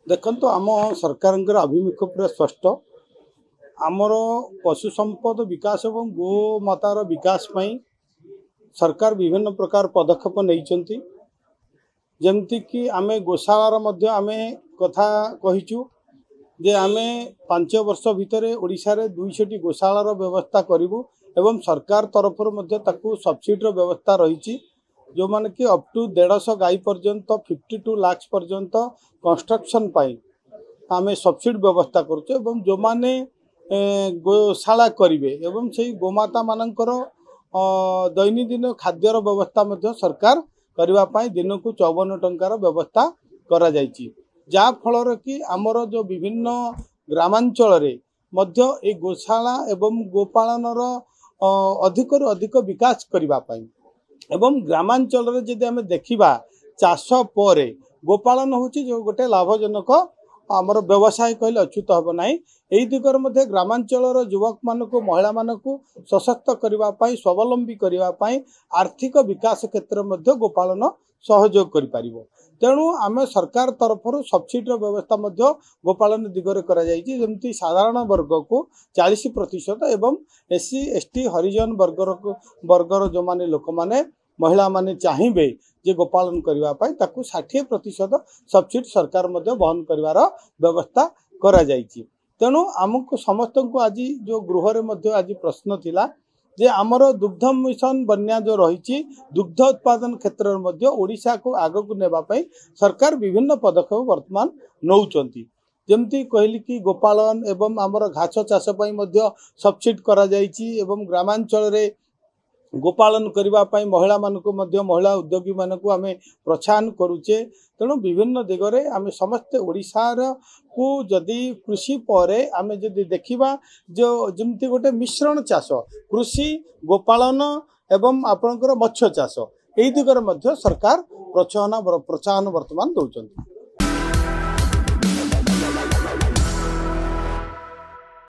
देखो आम सरकार अभिमुख्य पूरा स्पष्ट आमर पशु संपद विकास और गोमातार विकास पई सरकार विभिन्न प्रकार पदक्षेप नहीं जमती कि आमे गोशालार मध्य आमे कथा कहिचु जे आमे 5 वर्ष भितर ओडिशा रे 200 गोशालार व्यवस्था करिवु एवं सरकार तरफ ताकू सब्सिडी व्यवस्था रही जो माने कि अप टू 150 गाई पर्यंत 52 लाख पर्यंत कंस्ट्रक्शन पाई आमे सब्सिडी व्यवस्था करुचे एवं जो माने गोशाला करिवे एवं से गोमाता मानकर दैनंदिन खाद्यर व्यवस्था मध्य सरकार करबा पाई दिन को 54 टंकार व्यवस्था करा जायछि जा फलर कि आमर जो विभिन्न ग्रामांचल रे मध्य ए गोशाला एवं गोपालनर अधिक अधिक विकास करबा पाई एवं ग्रामांचल रे जदि आमे देखिबा चाष पर गोपालन होछि जो गोटे लाभजनक आमर व्यवसाय कहले अच्युत हम ना यही दिगर मध्य ग्रामांचल युवक मानक महिला मानक सशक्त करने स्वावलंबी करने आर्थिक विकास क्षेत्र में गोपालन सहयोग कर तेणु आम सरकार तरफ सब्सिडी व्यवस्था गोपालन दिगरे जमी साधारण वर्ग को 40% एवं एससी एसटी हरिजन वर्गर जो माने लोक माने महिला माने चाहिए जे गोपालन करने 60% सब्सिडी सरकार बहन कर व्यवस्था करा जायछि तेणु आमको समस्त को आज जो गृह में आज प्रश्न थिला जे आमर दुग्ध मिशन बन्या जो रही दुग्ध उत्पादन क्षेत्र में ओडिशा को आग को नेबाई सरकार विभिन्न पदक्षेप वर्तमान नौचंती जमती कहली कि गोपालन एवं आमर घास चाष सब्सिडी करा जायछि एवं ग्रामांचल रे गोपालन करने महिला मानक महिला उद्योगी मानक आम प्रोत्साहन करुचे तेणु विभिन्न दिगरे आम समस्ते ओडिशार को जदि कृषि पर आम जदि देखिबा जो जमती गोटे मिश्रण चाष कृषि गोपालन एवं आपणकर मत्स्य चाष यही दिगरे सरकार प्रोत्साहन वर्तमान दौरान।